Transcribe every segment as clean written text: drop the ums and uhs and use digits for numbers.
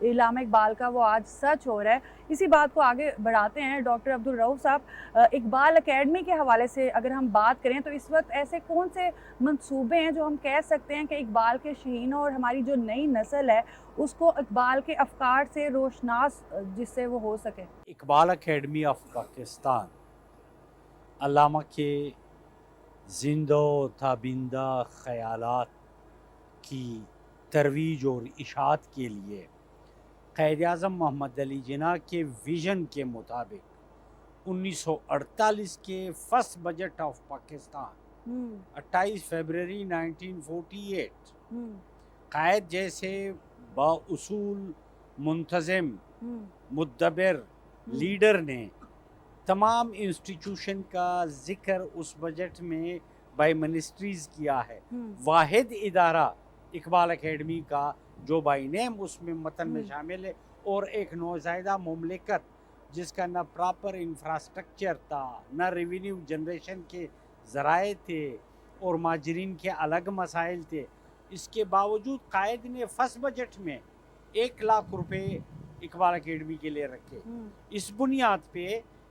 علامہ اقبال کا وہ آج سچ ہو رہا ہے. اسی بات کو آگے بڑھاتے ہیں. ڈاکٹر عبدالرؤف صاحب, اقبال اکیڈمی کے حوالے سے اگر ہم بات کریں تو اس وقت ایسے کون سے منصوبے ہیں جو ہم کہہ سکتے ہیں کہ اقبال کے شہینوں اور ہماری جو نئی نسل ہے اس کو اقبال کے افکار سے روشناس جس سے وہ ہو سکے؟ اقبال اکیڈمی آف پاکستان علامہ کے زندہ و تابندہ خیالات کی ترویج اور اشاعت کے لیے قائد اعظم محمد علی جناح کے ویژن کے مطابق 1948 کے فرسٹ بجٹ آف پاکستان 28 فروری 1948 قائد جیسے بااصول منتظم مدبر لیڈر نے تمام انسٹیٹیوشن کا ذکر اس بجٹ میں بائی منسٹریز کیا ہے. واحد ادارہ اقبال اکیڈمی کا جو بائی نیم اس میں متن میں شامل ہے, اور ایک نوزائیدہ مملکت جس کا نہ پراپر انفراسٹرکچر تھا, نہ ریونیو جنریشن کے ذرائع تھے, اور ماجرین کے الگ مسائل تھے. اس کے باوجود قائد نے فرسٹ بجٹ میں 1 لاکھ روپے اقبال اکیڈمی کے لیے رکھے, اس بنیاد پہ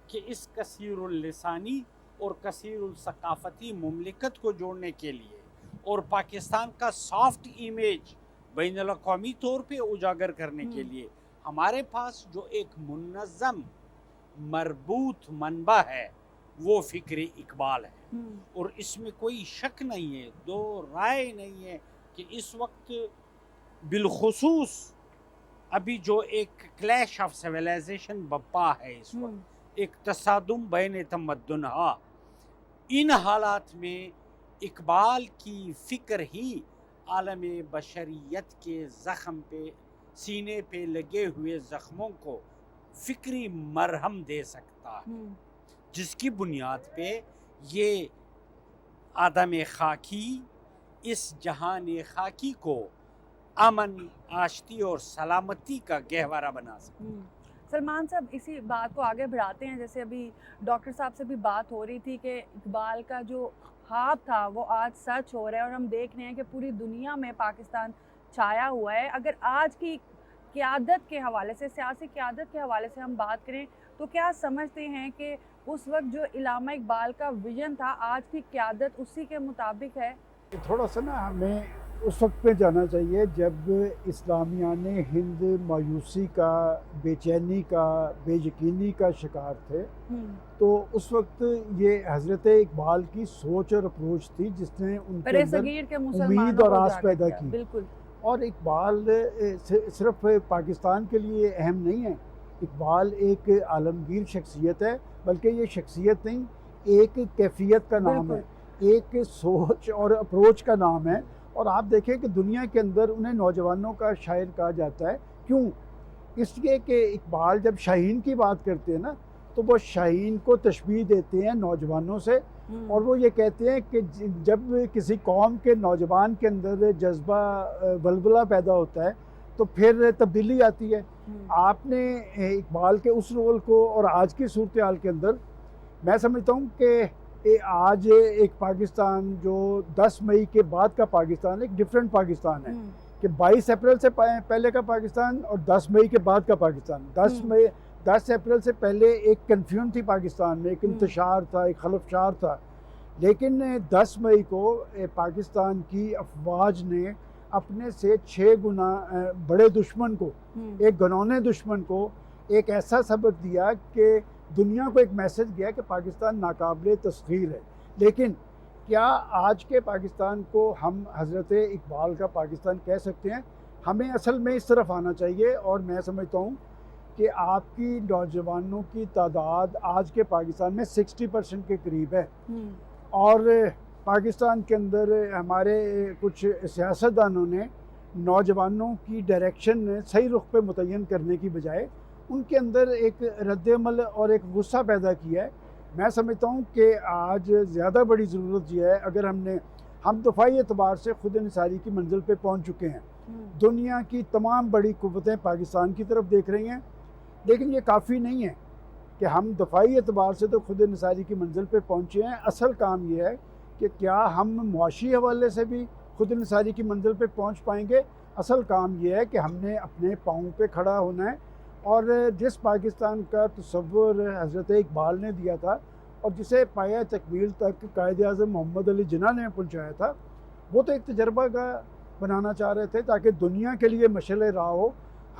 کہ اس کثیر اللسانی اور کثیر الثقافتی مملکت کو جوڑنے کے لیے اور پاکستان کا سافٹ ایمیج بین الاقوامی طور پہ اجاگر کرنے کے لیے ہمارے پاس جو ایک منظم مربوط منبع ہے وہ فکر اقبال ہے. اور اس میں کوئی شک نہیں ہے, دو رائے نہیں ہے کہ اس وقت بالخصوص ابھی جو ایک کلیش آف سیویلائزیشن بپا ہے, اس وقت ایک تصادم بین تمدنہا, ان حالات میں اقبال کی فکر ہی عالم بشریت کے زخم پہ, سینے پہ لگے ہوئے زخموں کو فکری مرہم دے سکتا ہے, جس کی بنیاد پہ یہ آدم خاکی اس جہان خاکی کو امن, آشتی اور سلامتی کا گہوارہ بنا سکتا ہے. سلمان صاحب, اسی بات کو آگے بڑھاتے ہیں. جیسے ابھی ڈاکٹر صاحب سے بھی بات ہو رہی تھی کہ اقبال کا جو خواب تھا وہ آج سچ ہو رہا ہے, اور ہم دیکھ رہے ہیں کہ پوری دنیا میں پاکستان چھایا ہوا ہے. اگر آج کی قیادت کے حوالے سے, سیاسی قیادت کے حوالے سے ہم بات کریں تو کیا سمجھتے ہیں کہ اس وقت جو علامہ اقبال کا ویژن تھا آج کی قیادت اسی کے مطابق ہے؟ تھوڑا سا نا ہمیں اس وقت پہ جانا چاہیے جب اسلامیان ہند مایوسی کا, بے چینی کا, بے یقینی کا شکار تھے. تو اس وقت یہ حضرت اقبال کی سوچ اور اپروچ تھی جس نے ان کے اندر امید اور آس پیدا کی. بالکل. اور اقبال صرف پاکستان کے لیے اہم نہیں ہے, اقبال ایک عالمگیر شخصیت ہے, بلکہ یہ شخصیت نہیں, ایک کیفیت کا نام ہے, ایک سوچ اور اپروچ کا نام ہے. اور آپ دیکھیں کہ دنیا کے اندر انہیں نوجوانوں کا شاعر کہا جاتا ہے. کیوں؟ اس لیے کہ اقبال جب شاہین کی بات کرتے ہیں نا تو وہ شاہین کو تشبیہ دیتے ہیں نوجوانوں سے, اور وہ یہ کہتے ہیں کہ جب کسی قوم کے نوجوان کے اندر جذبہ ولولہ پیدا ہوتا ہے تو پھر تبدیلی آتی ہے. آپ نے اقبال کے اس رول کو اور آج کی صورتحال کے اندر, میں سمجھتا ہوں کہ آج ایک پاکستان جو 10 مئی کے بعد کا پاکستان ایک ڈیفرنٹ پاکستان ہے, کہ 22 اپریل سے پہلے کا پاکستان اور 10 مئی کے بعد کا پاکستان. 10 اپریل سے پہلے ایک کنفیوژن تھی پاکستان میں, ایک انتشار تھا, ایک خلفشار تھا. لیکن 10 مئی کو پاکستان کی افواج نے اپنے سے 6 گنا بڑے دشمن کو, ایک گھنونے دشمن کو ایک ایسا سبق دیا کہ دنیا کو ایک میسج گیا کہ پاکستان ناقابل تسخیر ہے. لیکن کیا آج کے پاکستان کو ہم حضرت اقبال کا پاکستان کہہ سکتے ہیں؟ ہمیں اصل میں اس طرف آنا چاہیے. اور میں سمجھتا ہوں کہ آپ کی نوجوانوں کی تعداد آج کے پاکستان میں 60% کے قریب ہے, اور پاکستان کے اندر ہمارے کچھ سیاستدانوں نے نوجوانوں کی ڈائریکشن صحیح رخ پہ متعین کرنے کی بجائے ان کے اندر ایک رد عمل اور ایک غصہ پیدا کیا ہے. میں سمجھتا ہوں کہ آج زیادہ بڑی ضرورت یہ ہے, اگر ہم دفاعی اعتبار سے خود انحصاری کی منزل پہ پہنچ چکے ہیں, دنیا کی تمام بڑی قوتیں پاکستان کی طرف دیکھ رہی ہیں, لیکن یہ کافی نہیں ہے کہ ہم دفاعی اعتبار سے تو خود انحصاری کی منزل پہ پہنچے ہیں. اصل کام یہ ہے کہ کیا ہم معاشی حوالے سے بھی خود انحصاری کی منزل پہ پہنچ پائیں گے۔ اصل کام یہ ہے کہ ہم نے اپنے پاؤں پہ کھڑا ہونا ہے، اور جس پاکستان کا تصور حضرت اقبال نے دیا تھا اور جسے پایہ تکمیل تک قائد اعظم محمد علی جناح نے پہنچایا تھا، وہ تو ایک تجربہ کا بنانا چاہ رہے تھے تاکہ دنیا کے لیے مشعل راہ ہو،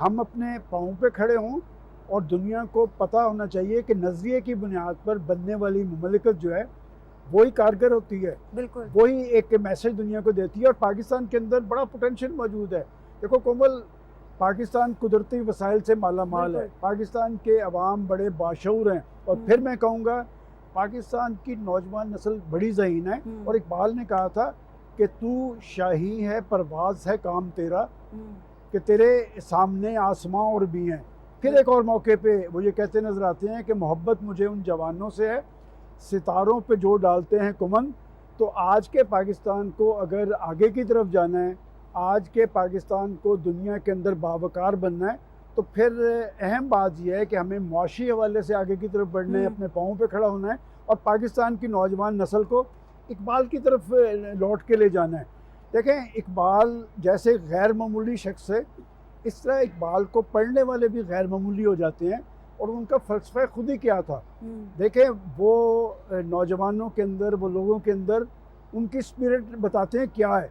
ہم اپنے پاؤں پہ کھڑے ہوں، اور دنیا کو پتہ ہونا چاہیے کہ نظریے کی بنیاد پر بننے والی مملکت جو ہے وہی کارگر ہوتی ہے، بالکل وہی ایک میسج دنیا کو دیتی ہے۔ اور پاکستان کے اندر بڑا پوٹینشیل موجود ہے۔ دیکھو کومل، پاکستان قدرتی وسائل سے مالا مال ہے، بالکل۔ پاکستان کے عوام بڑے باشعور ہیں، اور پھر میں کہوں گا پاکستان کی نوجوان نسل بڑی ذہین ہے، اور اقبال نے کہا تھا کہ تو شاہی ہے پرواز ہے کام تیرا، کہ تیرے سامنے آسماں اور بھی ہیں۔ پھر ایک اور موقع پہ وہ یہ کہتے نظر آتے ہیں کہ محبت مجھے ان جوانوں سے ہے ستاروں پہ جو ڈالتے ہیں کمن۔ تو آج کے پاکستان کو اگر آگے کی طرف جانا ہے، آج کے پاکستان کو دنیا کے اندر باوقار بننا ہے، تو پھر اہم بات یہ ہے کہ ہمیں معاشی حوالے سے آگے کی طرف بڑھنا ہے، اپنے پاؤں پہ کھڑا ہونا ہے، اور پاکستان کی نوجوان نسل کو اقبال کی طرف لوٹ کے لے جانا ہے۔ دیکھیں، اقبال جیسے غیر معمولی شخص ہے، اس طرح اقبال کو پڑھنے والے بھی غیر معمولی ہو جاتے ہیں، اور ان کا فلسفہ خود ہی کیا تھا۔ دیکھیں، وہ نوجوانوں کے اندر، وہ لوگوں کے اندر ان کی اسپرٹ بتاتے ہیں کیا ہے،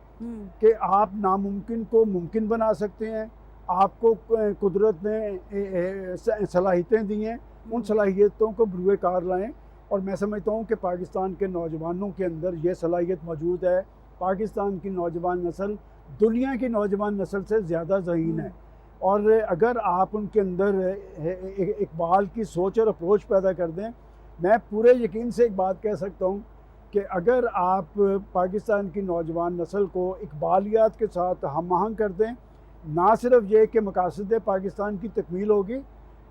کہ آپ ناممکن کو ممکن بنا سکتے ہیں، آپ کو قدرت نے صلاحیتیں دی ہیں، ان صلاحیتوں کو بروئے کار لائیں۔ اور میں سمجھتا ہوں کہ پاکستان کے نوجوانوں کے اندر یہ صلاحیت موجود ہے۔ پاکستان کی نوجوان نسل دنیا کی نوجوان نسل سے زیادہ ذہین ہے، اور اگر آپ ان کے اندر اقبال کی سوچ اور اپروچ پیدا کر دیں، میں پورے یقین سے ایک بات کہہ سکتا ہوں کہ اگر آپ پاکستان کی نوجوان نسل کو اقبالیات کے ساتھ ہم آہنگ کر دیں، نہ صرف یہ کہ مقاصد پاکستان کی تکمیل ہوگی،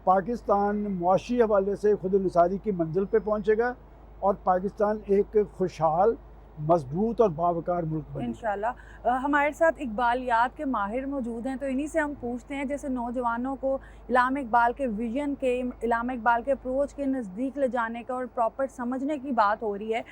پاکستان معاشی حوالے سے خود انحصاری کی منزل پہ پہنچے گا، اور پاکستان ایک خوشحال، مضبوط اور باوقار ملک بنے گا۔ انشاءاللہ۔ ہمارے ساتھ اقبالیات کے ماہر موجود ہیں، تو انہی سے ہم پوچھتے ہیں، جیسے نوجوانوں کو علامہ اقبال کے ویژن کے، علامہ اقبال کے اپروچ کے نزدیک لے جانے کا اور پراپر سمجھنے کی بات ہو رہی ہے،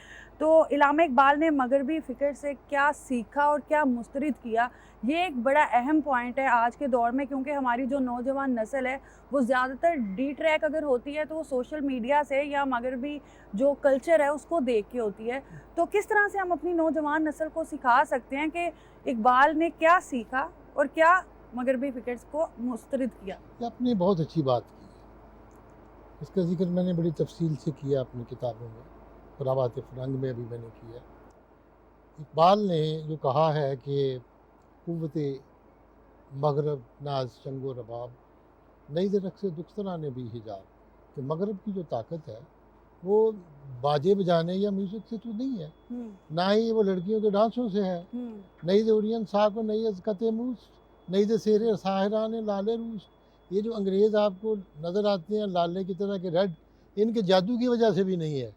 تو علامہ اقبال نے مغربی فکر سے کیا سیکھا اور کیا مسترد کیا؟ یہ ایک بڑا اہم پوائنٹ ہے آج کے دور میں، کیونکہ ہماری جو نوجوان نسل ہے وہ زیادہ تر ڈی ٹریک اگر ہوتی ہے تو وہ سوشل میڈیا سے یا مغربی جو کلچر ہے اس کو دیکھ کے ہوتی ہے۔ تو کس طرح سے ہم اپنی نوجوان نسل کو سکھا سکتے ہیں کہ اقبال نے کیا سیکھا اور کیا مغربی فکرز کو مسترد کیا؟ یہ آپ نے بہت اچھی بات کی ہے، اس کا ذکر میں نے بڑی تفصیل سے کیا اپنی کتابوں میں، فراوات فرنگ میں بھی میں نے کیا۔ اقبال نے جو کہا ہے کہ قوت مغرب ناز چنگ و رباب نئی درخت سے دخترا نے بھی حجاب، کہ مغرب کی جو طاقت ہے وہ باجے بجانے یا میوزک سے تو نہیں ہے، نہ ہی وہ لڑکیوں کے ڈانسوں سے ہے۔ نئی دورین ساکو نئی از قط موس نئی دے سیرے ساحران لالے روس، یہ جو انگریز آپ کو نظر آتے ہیں لالے کی طرح کے ریڈ، ان کے جادو کی وجہ سے بھی نہیں ہے،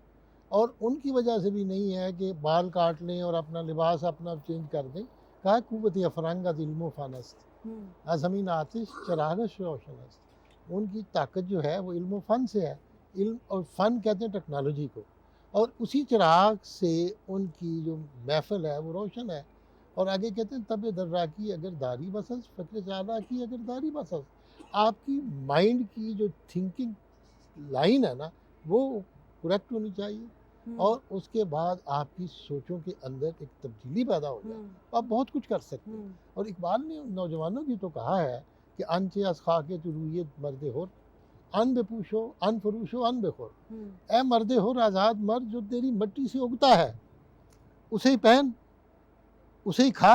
اور ان کی وجہ سے بھی نہیں ہے کہ بال کاٹ لیں اور اپنا لباس اپنا چینج کر دیں۔ کہا قوت افرنگ از علم و فن است، از زمین آتش چراغش روشن است۔ ان کی طاقت جو ہے وہ علم و فن سے ہے، علم اور فن کہتے ہیں ٹیکنالوجی کو، اور اسی چراغ سے ان کی جو محفل ہے وہ روشن ہے۔ اور آگے کہتے ہیں تب درا کی اگر داری بسس فکر چالا کی اگر داری بسس، آپ کی مائنڈ کی جو تھنکنگ لائن ہے نا وہ کریکٹ ہونی چاہیے، اور اس کے بعد آپ کی سوچوں کے اندر ایک تبدیلی پیدا ہو جائے، آپ بہت کچھ کر سکتے ہیں۔ اور اقبال نے نوجوانوں کی تو کہا ہے کہ انچے از خاک تو رویت مرد ہور ان بے پوشو ان فروشو ان بے خور، اے مرد ہور آزاد مرد جو تیری مٹی سے اگتا ہے اسے ہی پہن، اسے ہی کھا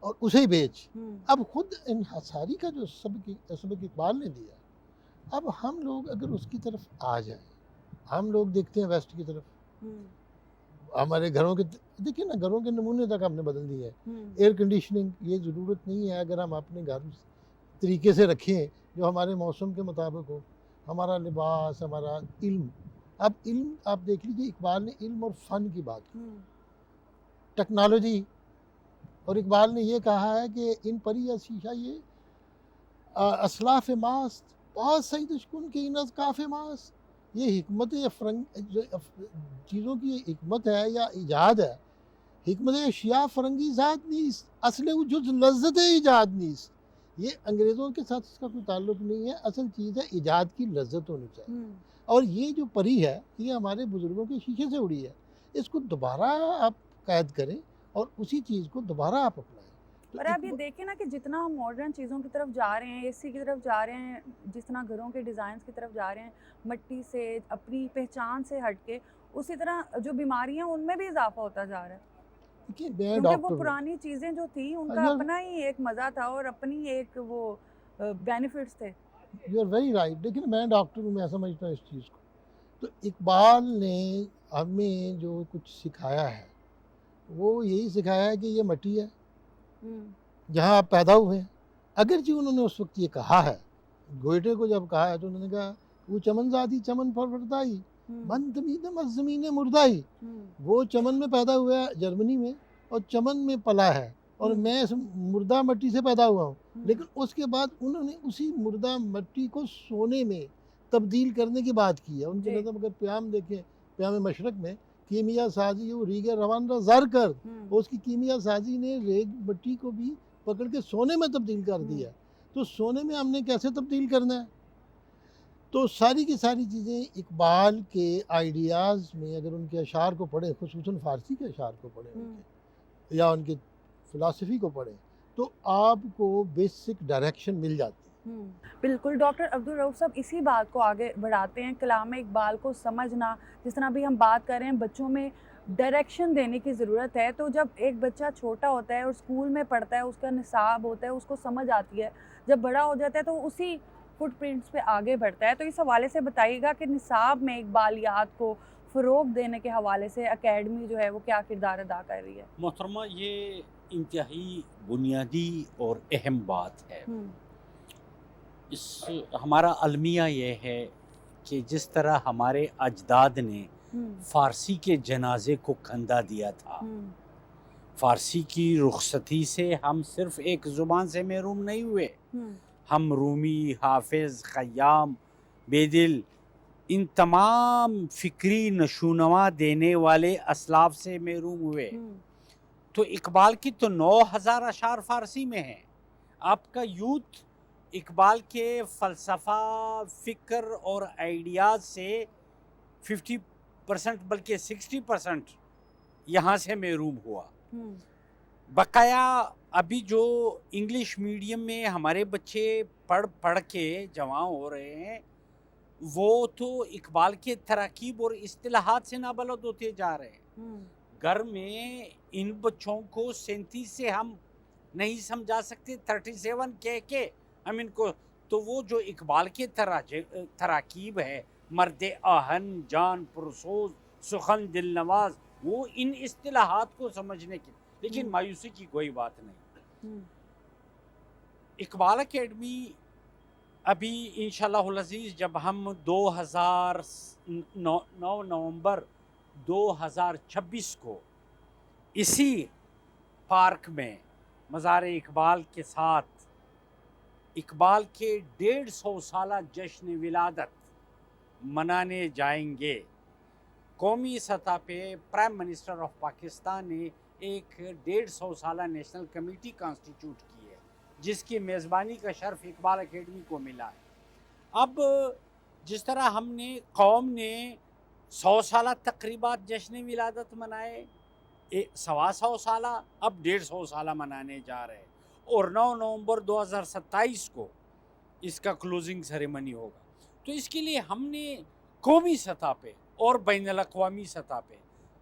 اور اسے ہی بیچ۔ اب خود انحصاری کا جو سبق اقبال نے دیا، اب ہم لوگ اگر اس کی طرف آ جائیں، ہم لوگ دیکھتے ہیں ویسٹ کی طرف، ہمارے گھروں کے دیکھیں نا، گھروں کے نمونے تک ہم نے بدل دیے ہیں۔ ایئر کنڈیشننگ یہ ضرورت نہیں ہے اگر ہم اپنے گھر طریقے سے رکھیں جو ہمارے موسم کے مطابق ہو، ہمارا لباس، ہمارا علم۔ اب علم آپ دیکھ لیجیے، اقبال نے علم اور فن کی بات کی، ٹیکنالوجی، اور اقبال نے یہ کہا ہے کہ ان پری شیشہ یہ اسلاف ماست بہت صحیح دشکن کے ان از کاف ماست، یہ حکمت فرنگ چیزوں کی حکمت ہے یا ایجاد ہے حکمت اشیاء فرنگی ذات نیست، اصل وجود لذت ایجاد نیست. یہ انگریزوں کے ساتھ اس کا کوئی تعلق نہیں ہے، اصل چیز ہے ایجاد کی لذت ہونی چاہیے. اور یہ جو پری ہے یہ ہمارے بزرگوں کے شیشے سے اڑی ہے، اس کو دوبارہ آپ قید کریں اور اسی چیز کو دوبارہ آپ اپنائیں. اور آپ یہ دیکھیں نا کہ جتنا ہم ماڈرن چیزوں کی طرف جا رہے ہیں، اے سی کی طرف جا رہے ہیں، جس طرح گھروں کے ڈیزائنز کی طرف جا رہے ہیں، مٹی سے اپنی پہچان سے ہٹ کے، اسی طرح جو بیماریاں ان میں بھی اضافہ ہوتا جا رہا ہے. دیکھیے میں کیونکہ ڈاکٹر وہ ہوں. پرانی چیزیں جو تھیں ان کا You're- اپنا ہی ایک مزہ تھا اور اپنی ایک وہ بینیفٹس تھے. You are very right. لیکن میں ڈاکٹر ہوں، میں سمجھتا ہوں اس چیز کو. تو اقبال نے ہمیں جو کچھ سکھایا ہے وہ یہی سکھایا ہے کہ یہ مٹی ہے جہاں آپ پیدا ہوئے ہیں. اگرچہ انہوں نے اس وقت یہ کہا ہے، گوئٹے کو جب کہا ہے تو انہوں نے کہا وہ چمن زادی چمن پروردائی من تمیدم از زمین مردائی. وہ چمن میں پیدا ہوا ہے جرمنی میں اور چمن میں پلا ہے اور میں اس مردہ مٹی سے پیدا ہوا ہوں. لیکن اس کے بعد انہوں نے اسی مردہ مٹی کو سونے میں تبدیل کرنے کی بات کی ہے. ان کی نظم اگر پیام دیکھیں، پیام مشرق میں کیمیا سازی وہ ریگ روان را زر کر، اس کی کیمیا سازی نے ریگ مٹی کو بھی پکڑ کے سونے میں تبدیل کر دیا. تو سونے میں ہم نے کیسے تبدیل کرنا ہے؟ تو ساری کی ساری چیزیں اقبال کے آئیڈیاز میں اگر ان کے اشعار کو پڑھیں، خصوصاً فارسی کے اشعار کو پڑھیں ان کے، یا ان کے فلاسفی کو پڑھیں، تو آپ کو بیسک ڈائریکشن مل جاتی ہے. بالکل. ڈاکٹر عبدالرؤف صاحب اسی بات کو آگے بڑھاتے ہیں. کلام اقبال کو سمجھنا، جس طرح بھی ہم بات کر رہے ہیں بچوں میں ڈائریکشن دینے کی ضرورت ہے. تو جب ایک بچہ چھوٹا ہوتا ہے اور اسکول میں پڑھتا ہے، اس کا نصاب ہوتا ہے، اس کو سمجھ آتی ہے، جب بڑا ہو جاتا ہے تو اسی فٹ پرنٹس پہ آگے بڑھتا ہے. تو اس حوالے سے بتائیے گا کہ نصاب میں اقبالیات کو فروغ دینے کے حوالے سے اکیڈمی جو ہے وہ کیا کردار ادا کر رہی ہے؟ محترمہ، یہ انتہائی بنیادی اور اہم بات ہے. ہمارا المیہ یہ ہے کہ جس طرح ہمارے اجداد نے فارسی کے جنازے کو کندھا دیا تھا، فارسی کی رخصتی سے ہم صرف ایک زبان سے محروم نہیں ہوئے، ہم رومی، حافظ، خیام، بیدل، ان تمام فکری نشونما دینے والے اسلاف سے محروم ہوئے. تو اقبال کی تو 9000 اشعار فارسی میں ہیں. آپ کا یوتھ اقبال کے فلسفہ، فکر اور آئیڈیاز سے 50% بلکہ 60% یہاں سے محروم ہوا. بقایا ابھی جو انگلش میڈیم میں ہمارے بچے پڑھ کے جوان ہو رہے ہیں، وہ تو اقبال کے تراکیب اور اصطلاحات سے نابلد ہوتے جا رہے ہیں. گھر میں ان بچوں کو 37 سے ہم نہیں سمجھا سکتے، 37 کہہ کے ہم ان کو، تو وہ جو اقبال کے تراکیب ہے، مرد آہن، جان پرسوز، سخن دل نواز، وہ ان اصطلاحات کو سمجھنے کی، لیکن مایوسی کی کوئی بات نہیں. اقبال اکیڈمی ابھی انشاءاللہ العزیز جب ہم 9 نومبر 2026 کو اسی پارک میں مزار اقبال کے ساتھ اقبال کے 150 سالہ جشن ولادت منانے جائیں گے. قومی سطح پہ پرائم منسٹر آف پاکستان نے ایک 150 سالہ نیشنل کمیٹی کانسٹیٹیوٹ کی ہے، جس کی میزبانی کا شرف اقبال اکیڈمی کو ملا ہے. اب جس طرح ہم نے قوم نے 100 سالہ تقریبات جشن ولادت منائے، 125 سالہ، اب 150 سالہ منانے جا رہے ہیں، اور 9 نومبر 2027 کو اس کا کلوزنگ سیریمنی ہوگا. تو اس کے لیے ہم نے قومی سطح پہ اور بین الاقوامی سطح پہ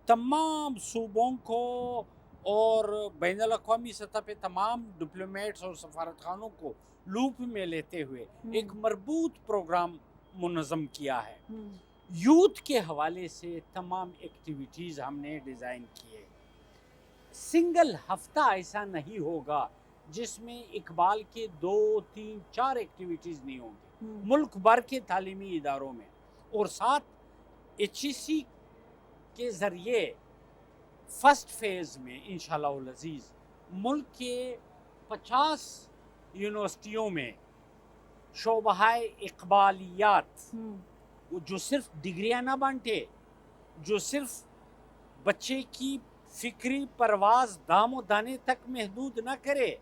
تمام صوبوں کو اور بین الاقوامی سطح پہ تمام ڈپلومیٹس اور سفارت خانوں کو لوپ میں لیتے ہوئے ایک مربوط پروگرام منظم کیا ہے. یوتھ کے حوالے سے تمام ایکٹیویٹیز ہم نے ڈیزائن کیے. سنگل ہفتہ ایسا نہیں ہوگا جس میں اقبال کے 2، 3، 4 ایکٹیویٹیز نہیں ہوں گی ملک بھر کے تعلیمی اداروں میں. اور ساتھ HEC کے ذریعے فرسٹ فیز میں انشاءاللہ العزیز ملک کے 50 یونیورسٹیوں میں شعبہ اقبالیات، جو صرف ڈگریاں نہ بانٹے، جو صرف بچے کی فکری پرواز دام و دانے تک محدود نہ کرے،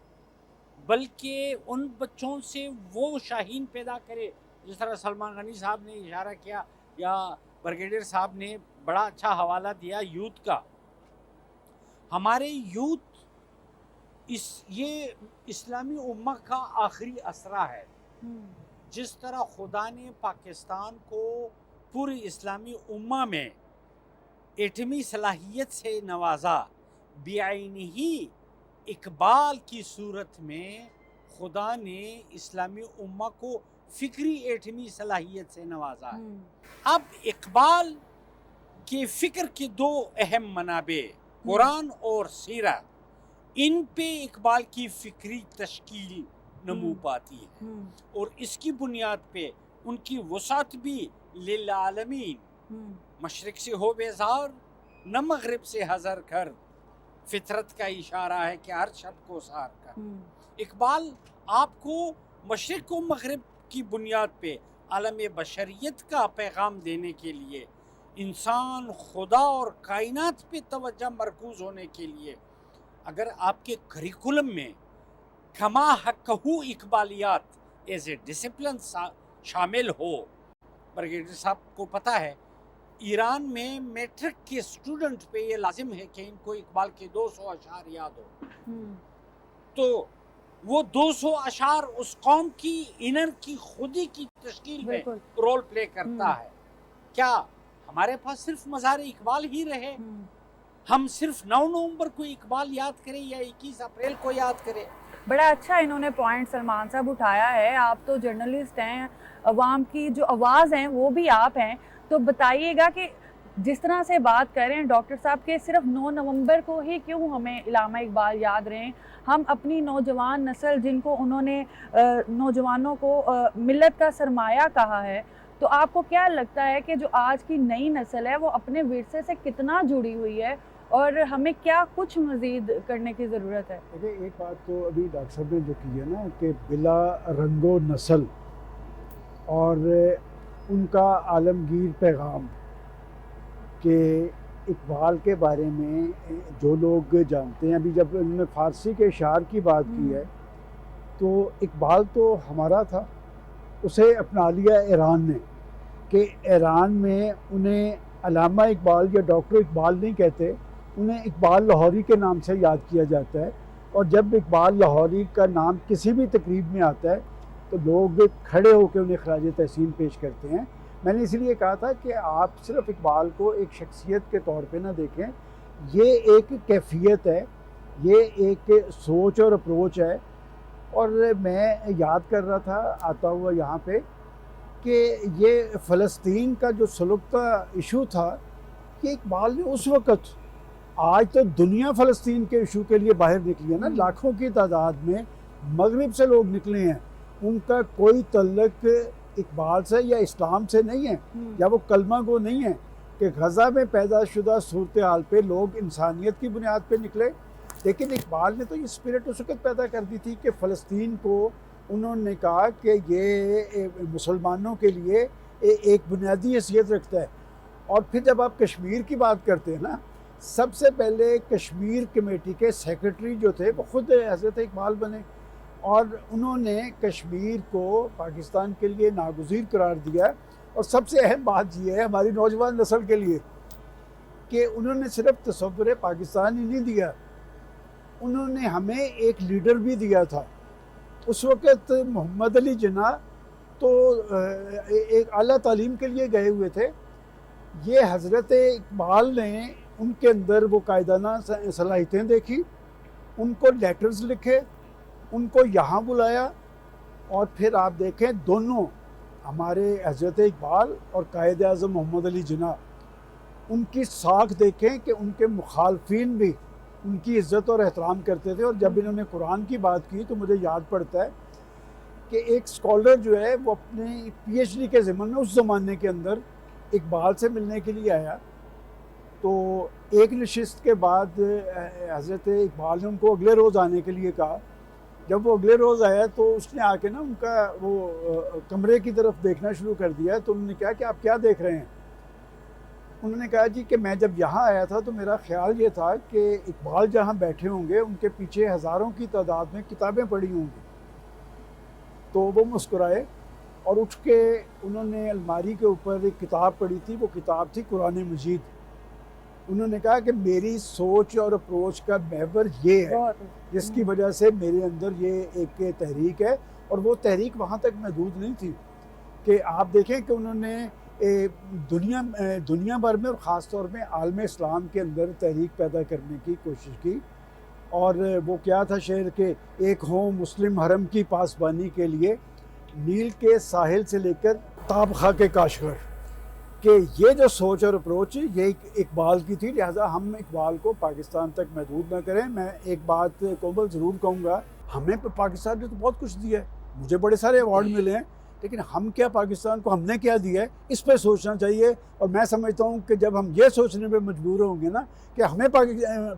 بلکہ ان بچوں سے وہ شاہین پیدا کرے، جس طرح سلمان غنی صاحب نے اشارہ کیا یا بریگیڈیئر صاحب نے بڑا اچھا حوالہ دیا یوتھ کا. ہمارے یوتھ یہ اسلامی امہ کا آخری اسرہ ہے. جس طرح خدا نے پاکستان کو پوری اسلامی امہ میں ایٹمی صلاحیت سے نوازا، بعینہ اقبال کی صورت میں خدا نے اسلامی امہ کو فکری ایٹمی صلاحیت سے نوازا ہے. اب اقبال کے فکر کے دو اہم منابع قرآن اور سیرت، ان پہ اقبال کی فکری تشکیل نمو پاتی ہے، اور اس کی بنیاد پہ ان کی وسعت بھی للعالمین، مشرق سے ہو بیزار نہ مغرب سے حذر کر، فطرت کا اشارہ ہے کہ ہر شب کو سار کر. اقبال آپ کو مشرق و مغرب کی بنیاد پہ عالم بشریت کا پیغام دینے کے لیے، انسان، خدا اور کائنات پہ توجہ مرکوز ہونے کے لیے، اگر آپ کے کریکولم میں کما حقہ اقبالیات ایز اے ڈسپلن شامل ہو. بریگیڈیئر صاحب کو پتہ ہے ایران میں میٹرک کے اسٹوڈنٹ پہ یہ لازم ہے کہ ان کو اقبال کے 200 اشعار یاد ہو، تو وہ 200 اشعار اس قوم کی انر کی خودی کی تشکیل میں رول پلے کرتا ہے. کیا ہمارے پاس صرف مزار اقبال ہی رہے؟ ہم صرف 9 نومبر کو اقبال یاد کریں یا 21 اپریل کو یاد کریں؟ بڑا اچھا انہوں نے پوائنٹ سلمان صاحب اٹھایا ہے. آپ تو جرنلسٹ ہیں، عوام کی جو آواز ہیں وہ بھی آپ ہیں، تو بتائیے گا کہ جس طرح سے بات کر رہے ہیں ڈاکٹر صاحب کے صرف 9 نومبر کو ہی کیوں ہمیں علامہ اقبال یاد رہیں؟ ہم اپنی نوجوان نسل، جن کو انہوں نے نوجوانوں کو ملت کا سرمایہ کہا ہے، تو آپ کو کیا لگتا ہے کہ جو آج کی نئی نسل ہے وہ اپنے ورثے سے کتنا جڑی ہوئی ہے، اور ہمیں کیا کچھ مزید کرنے کی ضرورت ہے؟ دیکھیں، ایک بات تو ابھی ڈاکٹر صاحب نے جو کی ہے نا کہ بلا رنگ و نسل اور ان کا عالمگیر پیغام، کہ اقبال کے بارے میں جو لوگ جانتے ہیں، ابھی جب انہوں نے فارسی کے اشعار کی بات کی ہے تو اقبال تو ہمارا تھا، اسے اپنا لیا ایران نے، کہ ایران میں انہیں علامہ اقبال یا ڈاکٹر اقبال نہیں کہتے، انہیں اقبال لاہوری کے نام سے یاد کیا جاتا ہے. اور جب اقبال لاہوری کا نام کسی بھی تقریب میں آتا ہے تو لوگ کھڑے ہو کے انہیں خراج تحسین پیش کرتے ہیں. میں نے اس لیے کہا تھا کہ آپ صرف اقبال کو ایک شخصیت کے طور پہ نہ دیکھیں، یہ ایک کیفیت ہے، یہ ایک سوچ اور اپروچ ہے. اور میں یاد کر رہا تھا آتا ہوا یہاں پہ کہ یہ فلسطین کا جو سلوکتا ایشو تھا، یہ اقبال نے اس وقت، آج تو دنیا فلسطین کے ایشو کے لیے باہر نکلی ہے نا، لاکھوں کی تعداد میں مغرب سے لوگ نکلے ہیں، ان کا کوئی تعلق اقبال سے یا اسلام سے نہیں ہے، یا وہ کلمہ گو نہیں ہے، کہ غزہ میں پیدا شدہ صورتحال پہ لوگ انسانیت کی بنیاد پہ نکلے. لیکن اقبال نے تو یہ اسپرٹ اس وقت پیدا کر دی تھی کہ فلسطین کو انہوں نے کہا کہ یہ مسلمانوں کے لیے ایک بنیادی حیثیت رکھتا ہے. اور پھر جب آپ کشمیر کی بات کرتے ہیں نا، سب سے پہلے کشمیر کمیٹی کے سیکرٹری جو تھے وہ خود حضرت اقبال بنے، اور انہوں نے کشمیر کو پاکستان کے لیے ناگزیر قرار دیا. اور سب سے اہم بات یہ ہے ہماری نوجوان نسل کے لیے کہ انہوں نے صرف تصور پاکستان ہی نہیں دیا، انہوں نے ہمیں ایک لیڈر بھی دیا تھا. اس وقت محمد علی جناح تو ایک اعلیٰ تعلیم کے لیے گئے ہوئے تھے، یہ حضرت اقبال نے ان کے اندر وہ قائدانہ صلاحیتیں دیکھی، ان کو لیٹرز لکھے، ان کو یہاں بلایا. اور پھر آپ دیکھیں دونوں ہمارے حضرت اقبال اور قائد اعظم محمد علی جناح، ان کی ساکھ دیکھیں کہ ان کے مخالفین بھی ان کی عزت اور احترام کرتے تھے. اور جب انہوں نے قرآن کی بات کی تو مجھے یاد پڑتا ہے کہ ایک سکولر جو ہے وہ اپنے پی ایچ ڈی کے ضمن میں اس زمانے کے اندر اقبال سے ملنے کے لیے آیا. تو ایک نشست کے بعد حضرت اقبال نے ان کو اگلے روز آنے کے لیے کہا. جب وہ اگلے روز آیا تو اس نے آ کے نا ان کا وہ کمرے کی طرف دیکھنا شروع کر دیا. تو انہوں نے کہا کہ آپ کیا دیکھ رہے ہیں؟ انہوں نے کہا جی کہ میں جب یہاں آیا تھا تو میرا خیال یہ تھا کہ اقبال جہاں بیٹھے ہوں گے ان کے پیچھے ہزاروں کی تعداد میں کتابیں پڑھی ہوں گی. تو وہ مسکرائے اور اٹھ کے انہوں نے الماری کے اوپر ایک کتاب پڑھی تھی. وہ کتاب تھی قرآن مجید. انہوں نے کہا کہ میری سوچ اور اپروچ کا محور یہ ہے جس کی وجہ سے میرے اندر یہ ایک تحریک ہے. اور وہ تحریک وہاں تک محدود نہیں تھی کہ آپ دیکھیں کہ انہوں نے دنیا بھر میں اور خاص طور میں عالم اسلام کے اندر تحریک پیدا کرنے کی کوشش کی. اور وہ کیا تھا شعر کے ایک ہوں مسلم حرم کی پاسبانی کے لیے نیل کے ساحل سے لے کر تاب خاں کے کاشغر. کہ یہ جو سوچ اور اپروچ یہ اقبال کی تھی. لہٰذا ہم اقبال کو پاکستان تک محدود نہ کریں. میں ایک بات کومل ضرور کہوں گا, ہمیں پاکستان نے تو بہت کچھ دیا ہے, مجھے بڑے سارے ایوارڈ ملے ہیں, لیکن ہم کیا پاکستان کو ہم نے کیا دیا ہے اس پہ سوچنا چاہیے. اور میں سمجھتا ہوں کہ جب ہم یہ سوچنے پہ مجبور ہوں گے نا کہ ہمیں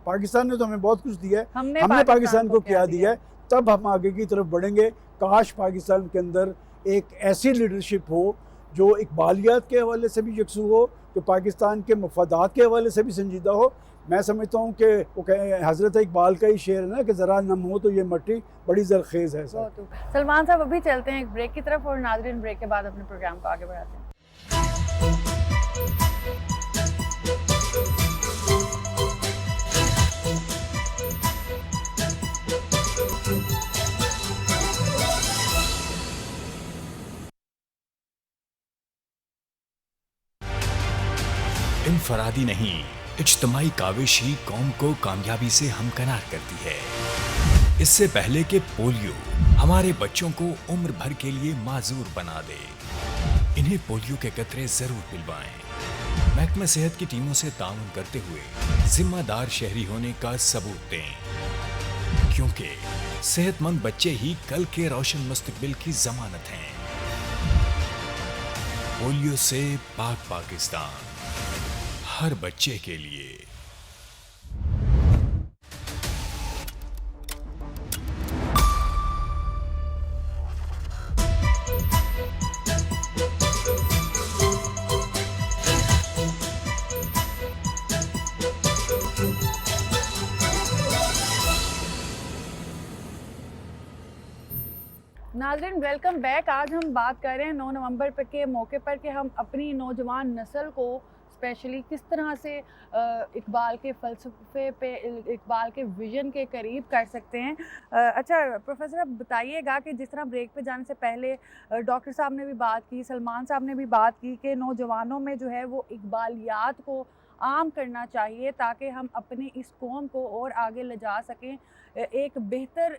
پاکستان نے تو ہمیں بہت کچھ دیا ہے, ہم نے پاکستان کو کیا دیا ہے, تب ہم آگے کی طرف بڑھیں گے. کاش پاکستان کے اندر ایک ایسی لیڈرشپ ہو جو اقبالیات کے حوالے سے بھی یکسو ہو, جو پاکستان کے مفادات کے حوالے سے بھی سنجیدہ ہو. میں سمجھتا ہوں کہ وہ حضرت اقبال کا ہی شعر ہے نا کہ ذرا نم ہو تو یہ مٹی بڑی زرخیز ہے. سلمان صاحب ابھی چلتے ہیں ایک بریک کی طرف, اور ناظرین بریک کے بعد اپنے پروگرام کو آگے بڑھاتے ہیں. انفرادی نہیں, اجتماعی کاوش ہی قوم کو کامیابی سے ہمکنار کرتی ہے. اس سے پہلے کہ پولیو ہمارے بچوں کو عمر بھر کے لیے معذور بنا دے, انہیں پولیو کے قطرے ضرور پلوائیں. محکمہ صحت کی ٹیموں سے تعاون کرتے ہوئے ذمہ دار شہری ہونے کا ثبوت دیں, کیونکہ صحت مند بچے ہی کل کے روشن مستقبل کی ضمانت ہیں. پولیو سے پاک پاکستان, ہر بچے کے لیے. ناظرین ویلکم بیک. آج ہم بات کر رہے ہیں 9 نومبر کے موقع پر کہ ہم اپنی نوجوان نسل کو اسپیشلی کس طرح سے اقبال کے فلسفے پہ, اقبال کے ویژن کے قریب کر سکتے ہیں. اچھا پروفیسر, اب بتائیے گا کہ جس طرح بریک پہ جانے سے پہلے ڈاکٹر صاحب نے بھی بات کی, سلمان صاحب نے بھی بات کی کہ نوجوانوں میں جو ہے وہ اقبالیات کو عام کرنا چاہیے تاکہ ہم اپنی اس قوم کو اور آگے لے جا سکیں ایک بہتر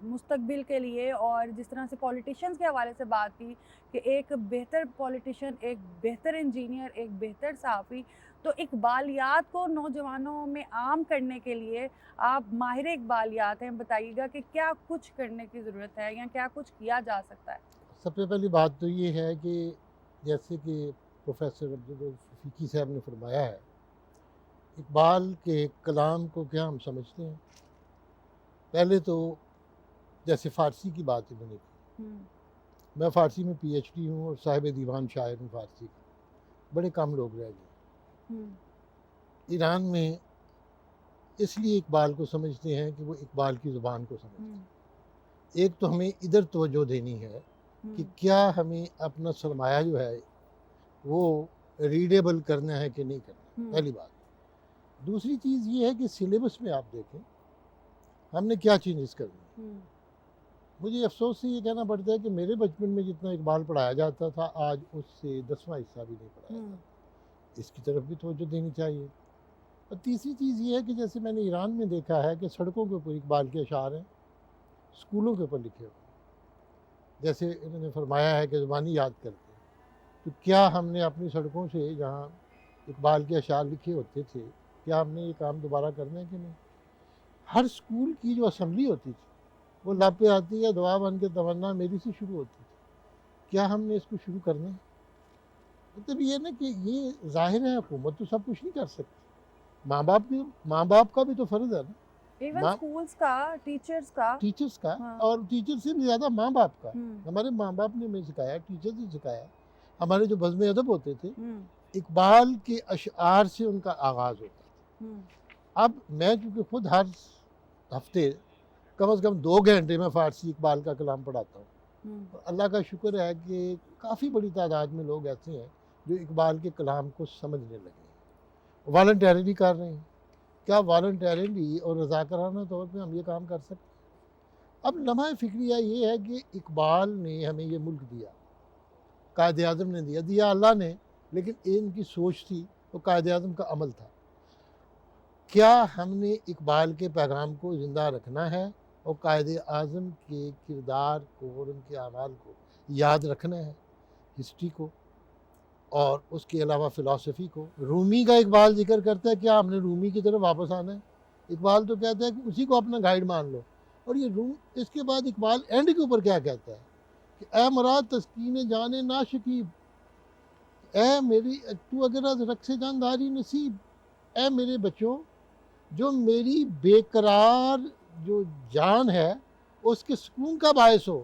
مستقبل کے لیے. اور جس طرح سے پولیٹیشنز کے حوالے سے بات کی کہ ایک بہتر پولیٹیشین, ایک بہتر انجینئر, ایک بہتر صحافی, تو اقبالیات کو نوجوانوں میں عام کرنے کے لیے آپ ماہر اقبالیات ہیں, بتائیے گا کہ کیا کچھ کرنے کی ضرورت ہے یا کیا کچھ کیا جا سکتا ہے. سب سے پہلی بات تو یہ ہے کہ جیسے کہ پروفیسر عبدالفقی صاحب نے فرمایا ہے, اقبال کے کلام کو کیا ہم سمجھتے ہیں. پہلے تو جیسے فارسی کی بات انہوں نے کی, میں فارسی میں پی ایچ ڈی ہوں اور صاحب دیوان شاعر ہوں فارسی کا, بڑے کم لوگ رہ گئے. ایران میں اس لیے اقبال کو سمجھتے ہیں کہ وہ اقبال کی زبان کو سمجھتے ہیں. ایک تو ہمیں ادھر توجہ دینی ہے کہ کیا ہمیں اپنا سرمایہ جو ہے وہ ریڈیبل کرنا ہے کہ نہیں کرنا, پہلی بات. دوسری چیز یہ ہے کہ سلیبس میں آپ دیکھیں ہم نے کیا چینجز کرنی ہے. مجھے افسوس سے یہ کہنا پڑتا ہے کہ میرے بچپن میں جتنا اقبال پڑھایا جاتا تھا آج اس سے 10واں حصہ بھی نہیں پڑھایا جاتا. اس کی طرف بھی توجہ دینی چاہیے. اور تیسری چیز یہ ہے کہ جیسے میں نے ایران میں دیکھا ہے کہ سڑکوں کے اوپر اقبال کے اشعار ہیں, اسکولوں کے اوپر لکھے ہوئے. جیسے انہوں نے فرمایا ہے کہ زبانی یاد کرتے ہیں, تو کیا ہم نے اپنی سڑکوں سے جہاں اقبال کے اشعار لکھے ہوتے تھے کیا ہم نے یہ کام دوبارہ کرنا ہے کہ نہیں. ہر اسکول کی جو اسمبلی ہوتی تھی وہ لب پہ آتی ہے دعا بن کے تمنا میری سے شروع ہوتی تھی. کیا ہم نے اس کو شروع کرنا ہے. مطلب یہ نا کہ یہ ظاہر ہے حکومت تو سب کچھ نہیں کر سکتی, ماں باپ کا بھی تو فرض ہے نا, ایون اسکولز کا, ٹیچرز کا, اور ٹیچر سے بھی زیادہ ماں باپ کا. ہمارے ماں باپ نے ہمیں سکھایا, ٹیچر نے سکھایا. ہمارے جو بزم ادب ہوتے تھے اقبال کے اشعار سے ان کا آغاز ہوتا تھا. اب میں چونکہ خود ہر ہفتے کم از کم 2 گھنٹے میں فارسی اقبال کا کلام پڑھاتا ہوں. اللہ کا شکر ہے کہ کافی بڑی تعداد میں لوگ ایسے ہیں جو اقبال کے کلام کو سمجھنے لگے ہیں, والنٹیرلی کر رہے ہیں. کیا والنٹیرلی اور رضاکارانہ طور پہ ہم یہ کام کر سکتے ہیں؟ اب لمحہ فکریہ یہ ہے کہ اقبال نے ہمیں یہ ملک دیا, قائد اعظم نے دیا اللہ نے, لیکن ان کی سوچ تھی, وہ قائد اعظم کا عمل تھا. کیا ہم نے اقبال کے پیغام کو زندہ رکھنا ہے اور قائد اعظم کے کردار کو اور ان کے اعمال کو یاد رکھنا ہے, ہسٹری کو, اور اس کے علاوہ فلسفی کو؟ رومی کا اقبال ذکر کرتا ہے, کیا ہم نے رومی کی طرف واپس آنا ہے؟ اقبال تو کہتا ہے کہ اسی کو اپنا گائیڈ مان لو. اور یہ روم, اس کے بعد اقبال اینڈ کے اوپر کیا کہتا ہے کہ اے مراد تسکین جان ناشکیب, اے میری تو اگر از رقص جانداری نصیب, اے میرے بچوں جو میری بے قرار جو جان ہے اس کے سکون کا باعث ہو.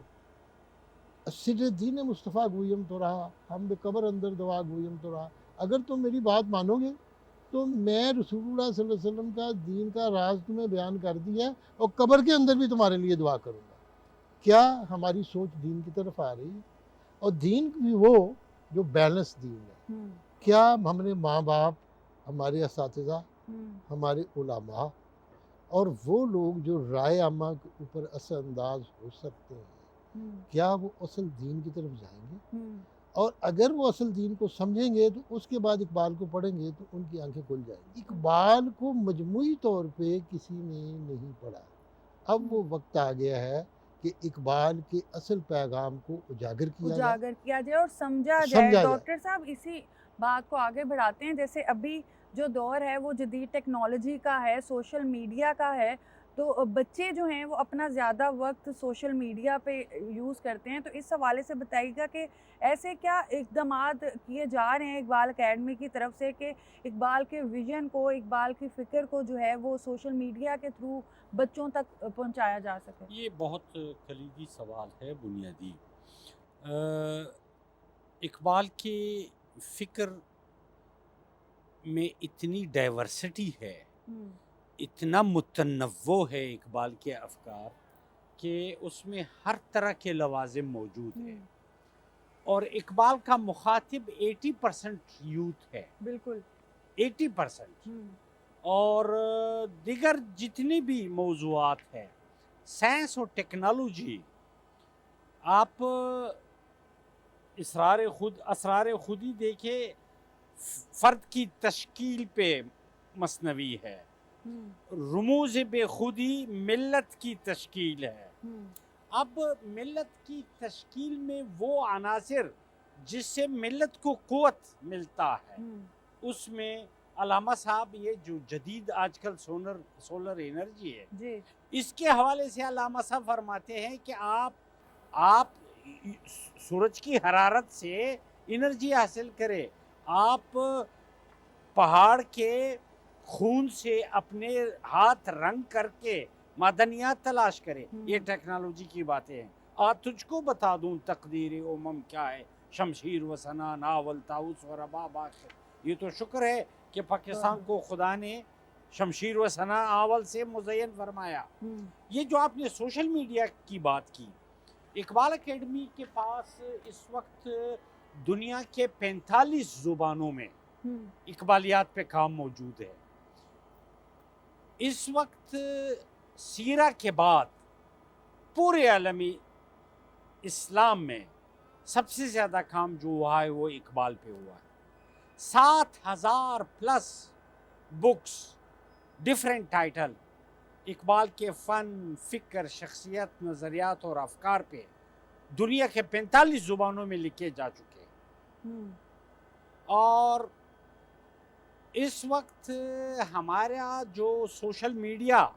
سر دین مصطفیٰ گویم تو رہا, ہم بے قبر اندر دعا گویم تو رہا. اگر تم میری بات مانو گے تو میں رسول اللہ صلی اللہ علیہ وسلم کا دین کا راز تمہیں بیان کر دیا اور قبر کے اندر بھی تمہارے لیے دعا کروں گا. کیا ہماری سوچ دین کی طرف آ رہی ہے؟ اور دین بھی وہ جو بیلنس دین ہے. کیا ہم نے ماں باپ, ہمارے اساتذہ, ہمارے علماء اور وہ لوگ جو رائے عامہ کے اوپر اثر انداز ہو سکتے ہیں, کیا وہ اصل دین کی طرف جائیں گے؟ اور اگر وہ اصل دین کو سمجھیں گے تو اس کے بعد اقبال کو پڑھیں گے تو ان کی آنکھیں کھل جائیں گی. اقبال کو مجموعی طور پہ کسی نے نہیں پڑھا. اب وہ وقت آ گیا ہے کہ اقبال کے اصل پیغام کو اجاگر کیا جائے اور سمجھا جائے. ڈاکٹر صاحب اسی بات کو آگے بڑھاتے ہیں. جیسے ابھی جو دور ہے وہ جدید ٹیکنالوجی کا ہے, سوشل میڈیا کا ہے, تو بچے جو ہیں وہ اپنا زیادہ وقت سوشل میڈیا پہ یوز کرتے ہیں. تو اس حوالے سے بتائیے گا کہ ایسے کیا اقدامات کیے جا رہے ہیں اقبال اکیڈمی کی طرف سے کہ اقبال کے ویژن کو, اقبال کی فکر کو جو ہے وہ سوشل میڈیا کے تھرو بچوں تک پہنچایا جا سکے؟ یہ بہت کلیدی سوال ہے, بنیادی. اقبال کے فکر میں اتنی ڈائیورسٹی ہے, اتنا متنوع ہے اقبال کے افکار کہ اس میں ہر طرح کے لوازم موجود ہیں. اور اقبال کا مخاطب 80% یوتھ ہے, بالکل 80%. اور دیگر جتنی بھی موضوعات ہیں, سائنس اور ٹیکنالوجی, آپ اسرار خودی دیکھیں, فرد کی تشکیل پہ مثنوی ہے. رموز بے خودی ملت کی تشکیل ہے. اب ملت کی تشکیل میں وہ عناصر جس سے ملت کو قوت ملتا ہے, اس میں علامہ صاحب یہ جو جدید آج کل سولر انرجی ہے, اس کے حوالے سے علامہ صاحب فرماتے ہیں کہ آپ سورج کی حرارت سے انرجی حاصل کرے, آپ پہاڑ کے خون سے اپنے ہاتھ رنگ کر کے معدنیات تلاش کرے. یہ ٹیکنالوجی کی باتیں ہیں. تجھ کو بتا دوں تقدیر امم کیا ہے, شمشیر و سنا ناول طاؤس و رباب آخر. یہ تو شکر ہے کہ پاکستان کو خدا نے شمشیر و سنا آول سے مزین فرمایا. یہ جو آپ نے سوشل میڈیا کی بات کی, اقبال اکیڈمی کے پاس اس وقت دنیا کے 45 زبانوں میں اقبالیات پہ کام موجود ہے. اس وقت سیرہ کے بعد پورے عالمی اسلام میں سب سے زیادہ کام جو ہوا ہے وہ اقبال پہ ہوا ہے. 7,000+ بکس, ڈیفرنٹ ٹائٹل, اقبال کے فن, فکر, شخصیت, نظریات اور افکار پہ دنیا کے 45 زبانوں میں لکھے جا چکے ہیں. اور اس وقت ہمارا جو سوشل میڈیا,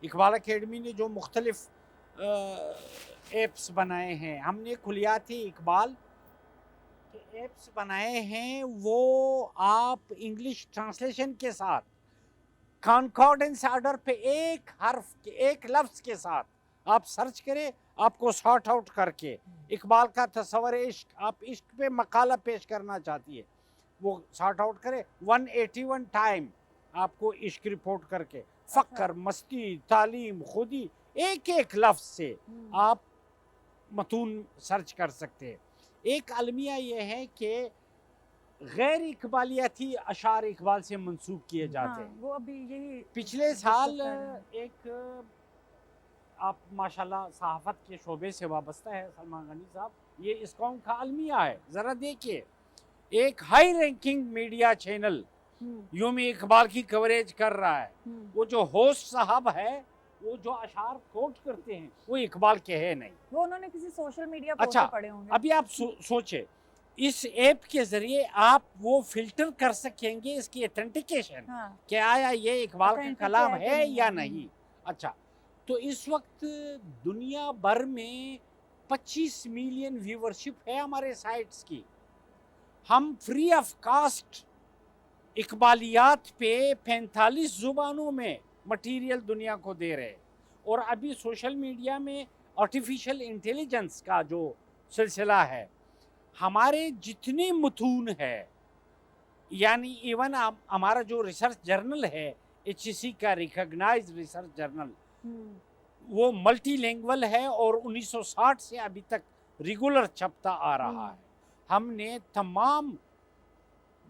اقبال اکیڈمی نے جو مختلف ایپس بنائے ہیں, ہم نے کلیات اقبال کے ایپس بنائے ہیں, وہ آپ انگلش ٹرانسلیشن کے ساتھ کانکارڈنس آرڈر پہ ایک حرف کے ایک لفظ کے ساتھ آپ سرچ کریں, آپ کو سارٹ آؤٹ کر کے اقبال کا تصور عشق, آپ عشق پہ مقالہ پیش کرنا چاہتی ہے, وہ سارٹ آؤٹ کرے 181 ٹائم آپ کو عشق رپورٹ کر کے فقر مستی تعلیم خودی ایک ایک لفظ سے آپ متون سرچ کر سکتے ہیں. ایک المیہ یہ ہے کہ غیر اقبالیاتی اشعار اقبال سے منسوب کیے جاتے ہیں. وہ ابھی یہی پچھلے سال ایک آپ ماشاءاللہ صحافت کے شعبے سے وابستہ ہے سلمان غنی صاحب, یہ اس قوم کا المیہ ہے. ذرا دیکھیے, ایک ہائی رینکنگ میڈیا چینل یوم اقبال کی کوریج کر رہا ہے, وہ جو ہوسٹ صاحب ہے وہ جو اشعار کوٹ کرتے ہیں وہ اقبال کے ہے نہیں, وہ انہوں نے کسی سوشل میڈیا اچھا, پوسٹ پڑھے ہوں گے. ابھی آپ سوچیں اس ایپ کے ذریعے آپ وہ فلٹر کر سکیں گے اس کی اتھینٹیکیشن کہ آیا یہ اقبال کا کلام ہے یا نہیں. اچھا, تو اس وقت دنیا بھر میں 25 ملین ویورشپ ہے ہمارے سائٹس کی. ہم فری آف کاسٹ اقبالیات پہ 45 زبانوں میں مٹیریل دنیا کو دے رہے, اور ابھی سوشل میڈیا میں آرٹیفیشل انٹیلیجنس کا جو سلسلہ ہے, ہمارے جتنے متون ہے, یعنی ایون ہمارا جو ریسرچ جرنل ہے HEC کا ریکگنائز ریسرچ جرنل, وہ ملٹی لینگول ہے اور 1960 سے ابھی تک ریگولر چھپتا آ رہا ہے. ہم نے تمام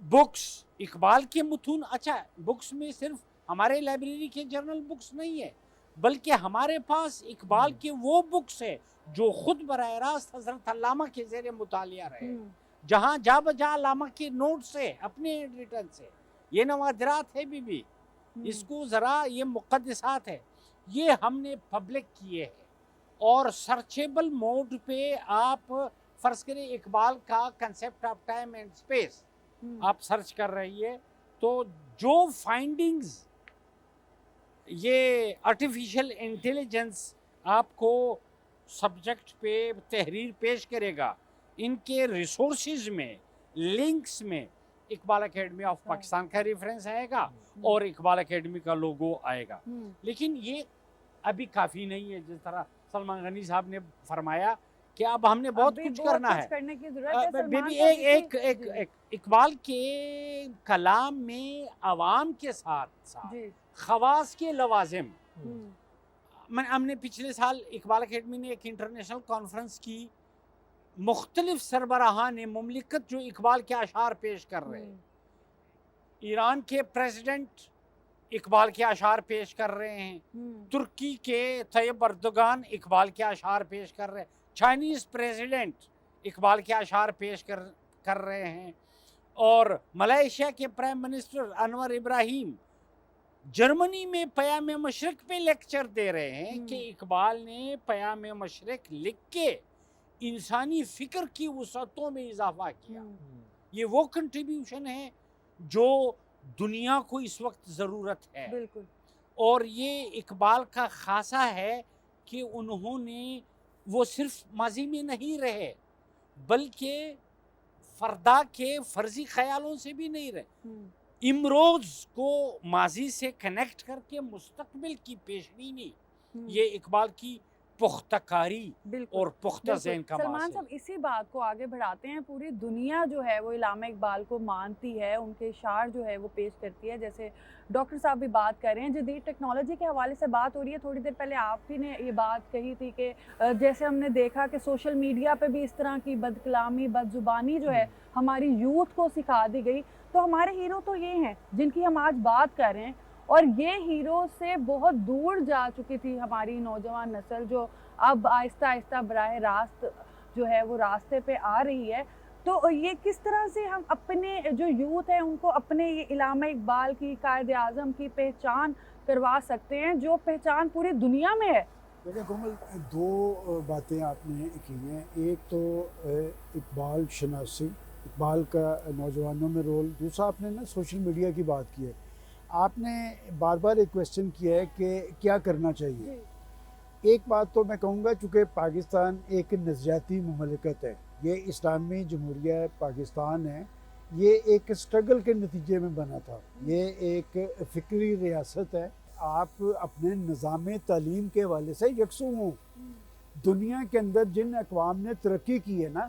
بکس اقبال کے متون, اچھا بکس میں صرف ہمارے لائبریری کے جرنل بکس نہیں ہے, بلکہ ہمارے پاس اقبال کے وہ بکس ہے جو خود براہ راست حضرت علامہ کے زیر مطالعہ رہے, جہاں جا بجا علامہ کے نوٹ سے اپنے ریٹن سے. یہ نوادرات ہے بھی اس کو ذرا, یہ مقدسات ہے, یہ ہم نے پبلک کیے ہیں, اور سرچیبل موڈ پہ آپ فرض کریں اقبال کا concept of time and space آپ سرچ کر رہی ہے, تو جو فائنڈنگز یہ آرٹیفیشل انٹیلیجنس آپ کو سبجیکٹ پہ تحریر پیش کرے گا, ان کے ریسورسز میں لنکس میں اقبال اکیڈمی آف پاکستان کا ریفرنس آئے گا اور اقبال اکیڈمی کا لوگو آئے گا. لیکن یہ ابھی کافی نہیں ہے, جس طرح سلمان غنی صاحب نے فرمایا کہ اب ہم نے بہت کچھ کرنا ہے. ایک اقبال کے کلام میں عوام کے ساتھ ساتھ خواص کے لوازم, ہم نے پچھلے سال اقبال اکیڈمی نے ایک انٹرنیشنل کانفرنس کی, مختلف سربراہان مملکت جو اقبال کے اشعار پیش کر رہے ہیں, ایران کے پریزیڈنٹ اقبال کے اشعار پیش کر رہے ہیں, ترکی کے طیب اردوغان اقبال کے اشعار پیش کر رہے ہیں, چائنیز پریزیڈنٹ اقبال کے اشعار پیش کر رہے ہیں, اور ملائیشیا کے پرائم منسٹر انور ابراہیم جرمنی میں پیام مشرق پہ لیکچر دے رہے ہیں کہ اقبال نے پیام مشرق لکھ کے انسانی فکر کی وسعتوں میں اضافہ کیا. یہ وہ کنٹریبیوشن ہے جو دنیا کو اس وقت ضرورت ہے. بالکل. اور یہ اقبال کا خاصہ ہے کہ انہوں نے وہ صرف ماضی میں نہیں رہے, بلکہ فردا کے فرضی خیالوں سے بھی نہیں رہے, امروز کو ماضی سے کنیکٹ کر کے مستقبل کی پیشبینی, یہ اقبال کی پختہ کاری اور پختہ ذہن کا سلمان صاحب اسی بات کو آگے بڑھاتے ہیں. پوری دنیا جو ہے وہ علامہ اقبال کو مانتی ہے, ان کے اشعار جو ہے وہ پیش کرتی ہے. جیسے ڈاکٹر صاحب بھی بات کر رہے ہیں, جدید ٹیکنالوجی کے حوالے سے بات ہو رہی ہے. تھوڑی دیر پہلے آپ ہی نے یہ بات کہی تھی کہ جیسے ہم نے دیکھا کہ سوشل میڈیا پہ بھی اس طرح کی بد کلامی بد زبانی جو ہے ہماری یوتھ کو سکھا دی گئی. تو ہمارے ہیرو تو یہ ہیں جن کی ہم آج بات کر رہے ہیں, اور یہ ہیرو سے بہت دور جا چکی تھی ہماری نوجوان نسل, جو اب آہستہ آہستہ براہ راست جو ہے وہ راستے پہ آ رہی ہے. تو یہ کس طرح سے ہم اپنے جو یوتھ ہیں ان کو اپنے یہ علامہ اقبال کی, قائد اعظم کی پہچان کروا سکتے ہیں, جو پہچان پوری دنیا میں ہے؟ دیکھیں کومل, دو باتیں آپ نے کی ہیں. ایک تو اقبال شناسی, اقبال کا نوجوانوں میں رول. دوسرا آپ نے نا سوشل میڈیا کی بات کی ہے. آپ نے بار بار ایک کویسچن کیا ہے کہ کیا کرنا چاہیے. ایک بات تو میں کہوں گا, چونکہ پاکستان ایک نظریاتی مملکت ہے, یہ اسلامی جمہوریہ پاکستان ہے, یہ ایک سٹرگل کے نتیجے میں بنا تھا, یہ ایک فکری ریاست ہے. آپ اپنے نظام تعلیم کے حوالے سے یکسو ہوں. دنیا کے اندر جن اقوام نے ترقی کی ہے نا,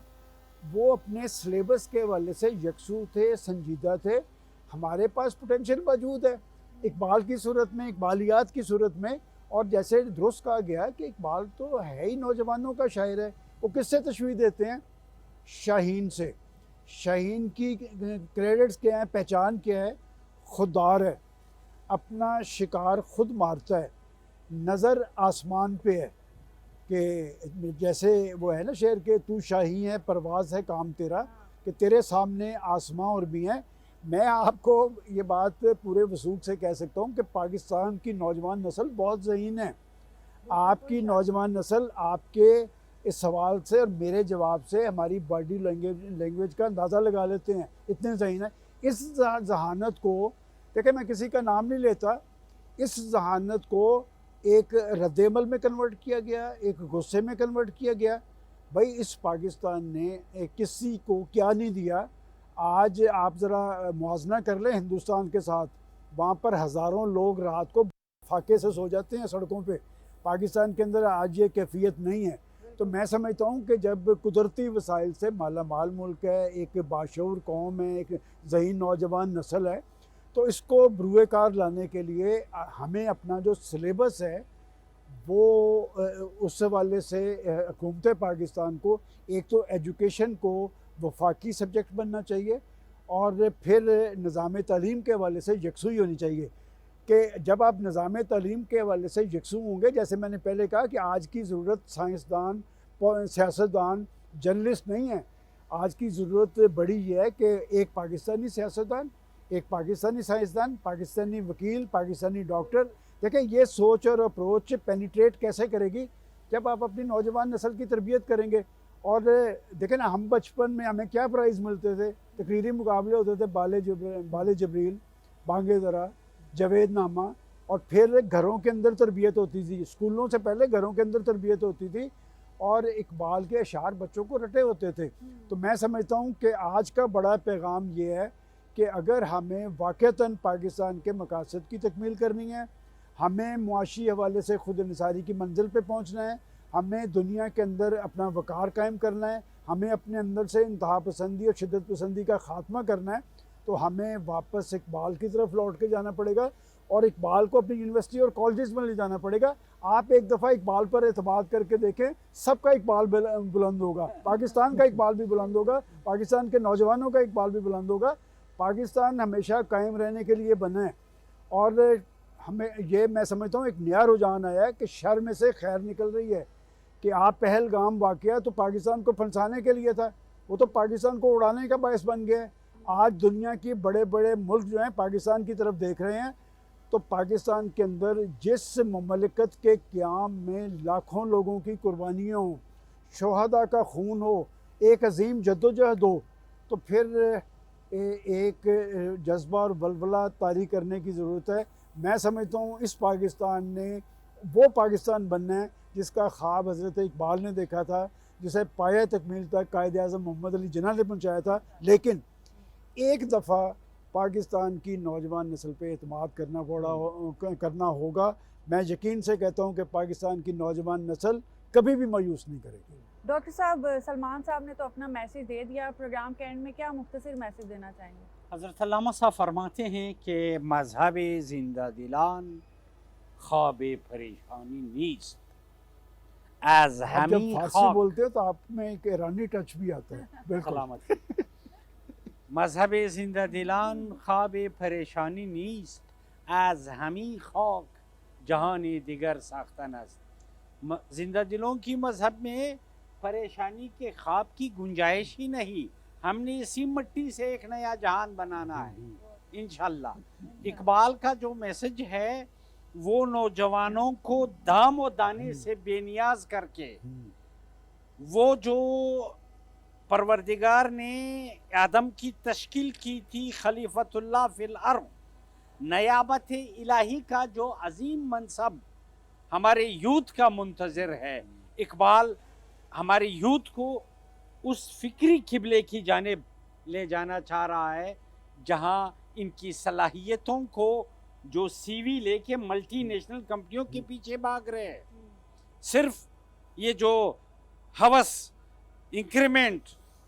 وہ اپنے سلیبس کے حوالے سے یکسو تھے، سنجیدہ تھے. ہمارے پاس پوٹینشیل موجود ہے اقبال کی صورت میں، اقبالیات کی صورت میں. اور جیسے درست کہا گیا کہ اقبال تو ہے ہی نوجوانوں کا شاعر ہے. وہ کس سے تشبیہ دیتے ہیں؟ شاہین سے. شاہین کی کریڈٹس کیا ہیں، پہچان کیا ہے؟ خوددار ہے، اپنا شکار خود مارتا ہے، نظر آسمان پہ ہے. کہ جیسے وہ ہے نا شعر کہ تو شاہی ہے پرواز ہے کام تیرا، کہ تیرے سامنے آسماں اور بھی ہیں. میں آپ کو یہ بات پورے وثوق سے کہہ سکتا ہوں کہ پاکستان کی نوجوان نسل بہت ذہین ہے. آپ کی نوجوان نسل آپ کے اس سوال سے اور میرے جواب سے ہماری باڈی لینگویج کا اندازہ لگا لیتے ہیں، اتنے ذہین ہیں. اس ذہانت کو دیکھیں، میں کسی کا نام نہیں لیتا، اس ذہانت کو ایک رد عمل میں کنورٹ کیا گیا، ایک غصے میں کنورٹ کیا گیا. بھائی اس پاکستان نے کسی کو کیا نہیں دیا. آج آپ ذرا موازنہ کر لیں ہندوستان کے ساتھ، وہاں پر ہزاروں لوگ رات کو فاقے سے سو جاتے ہیں سڑکوں پہ. پاکستان کے اندر آج یہ کیفیت نہیں ہے. تو میں سمجھتا ہوں کہ جب قدرتی وسائل سے مالا مال ملک ہے، ایک باشعور قوم ہے، ایک ذہین نوجوان نسل ہے، تو اس کو بروئے کار لانے کے لیے ہمیں اپنا جو سلیبس ہے وہ اس حوالے سے حکومت پاکستان کو ایک تو ایجوکیشن کو وفاقی سبجیکٹ بننا چاہیے، اور پھر نظام تعلیم کے حوالے سے یکسوئی ہونی چاہیے. کہ جب آپ نظام تعلیم کے حوالے سے یکسو ہوں گے، جیسے میں نے پہلے کہا کہ آج کی ضرورت سائنسدان، سیاستدان، جرنلسٹ نہیں ہے. آج کی ضرورت بڑی یہ ہے کہ ایک پاکستانی سیاستدان، ایک پاکستانی سائنسدان، پاکستانی وکیل، پاکستانی ڈاکٹر. دیکھیں یہ سوچ اور اپروچ پینیٹریٹ کیسے کرے گی؟ جب آپ اپنی نوجوان نسل کی تربیت کریں گے. اور دیکھیں نا، ہم بچپن میں ہمیں کیا پرائز ملتے تھے؟ تقریری مقابلے ہوتے تھے، بال جبریل، بانگے ذرا، جاوید نامہ. اور پھر گھروں کے اندر تربیت ہوتی تھی، اسکولوں سے پہلے گھروں کے اندر تربیت ہوتی تھی، اور اقبال کے اشعار بچوں کو رٹے ہوتے تھے. تو میں سمجھتا ہوں کہ آج کا بڑا پیغام یہ ہے کہ اگر ہمیں واقعتاً پاکستان کے مقاصد کی تکمیل کرنی ہے، ہمیں معاشی حوالے سے خود انحصاری کی منزل پہ پہنچنا ہے، ہمیں دنیا کے اندر اپنا وقار قائم کرنا ہے، ہمیں اپنے اندر سے انتہا پسندی اور شدت پسندی کا خاتمہ کرنا ہے، تو ہمیں واپس اقبال کی طرف لوٹ کے جانا پڑے گا، اور اقبال کو اپنی یونیورسٹی اور کالجز میں لے جانا پڑے گا. آپ ایک دفعہ اقبال پر اعتماد کر کے دیکھیں، سب کا اقبال بلند ہوگا. پاکستان کا اقبال بھی بلند ہوگا، پاکستان کے نوجوانوں کا اقبال بھی بلند ہوگا. پاکستان ہمیشہ قائم رہنے کے لیے بنا ہے، اور ہمیں یہ میں سمجھتا ہوں ایک نیا رجحان آیا ہے کہ شر میں سے خیر نکل رہی ہے. کہ آپ پہلگام واقعہ تو پاکستان کو پھنسانے کے لیے تھا، وہ تو پاکستان کو اڑانے کا باعث بن گیا ہے. آج دنیا کی بڑے بڑے ملک جو ہیں پاکستان کی طرف دیکھ رہے ہیں. تو پاکستان کے اندر جس مملکت کے قیام میں لاکھوں لوگوں کی قربانیاں ہوں، شہداء کا خون ہو، ایک عظیم جدوجہد ہو، تو پھر ایک جذبہ اور ولولہ طاری کرنے کی ضرورت ہے. میں سمجھتا ہوں اس پاکستان نے وہ پاکستان بننا ہے جس کا خواب حضرت اقبال نے دیکھا تھا، جسے پایہ تکمیل تک قائد اعظم محمد علی جناح نے پہنچایا تھا. لیکن ایک دفعہ پاکستان کی نوجوان نسل پہ اعتماد کرنا ہوگا. میں یقین سے کہتا ہوں کہ پاکستان کی نوجوان نسل کبھی بھی مایوس نہیں کرے گی. ڈاکٹر صاحب، سلمان صاحب نے تو اپنا میسیج دے دیا. پروگرام کے اینڈ میں کیا مختصر میسیج دینا چاہیں گے؟ حضرت علامہ صاحب فرماتے ہیں کہ مذہب زندہ دلان خواب پریشانی نیست، از جب ہمیں فارسی بولتے ہو تو آپ میں ایک ایرانی ٹچ بھی آتا ہے. بالکل. سلامت مذہب زندہ دلان خواب پریشانی نیست، از ہمی خاک جہان دیگر ساختن است. زندہ دلوں کی مذہب میں پریشانی کے خواب کی گنجائش ہی نہیں. ہم نے اسی مٹی سے ایک نیا جہان بنانا ہے انشاءاللہ. اقبال کا جو میسج ہے وہ نوجوانوں کو دام و دانے سے بے نیاز کر کے، وہ جو پروردگار نے آدم کی تشکیل کی تھی خلیفۃ اللہ فی الارض، نیابت الہی کا جو عظیم منصب ہمارے یوتھ کا منتظر ہے، اقبال ہمارے یوتھ کو اس فکری قبلے کی جانب لے جانا چاہ رہا ہے جہاں ان کی صلاحیتوں کو جو سی وی لے کے ملٹی نیشنل کمپنیوں کے پیچھے بھاگ رہے ہیں، صرف یہ جو ہوس، انکریمنٹ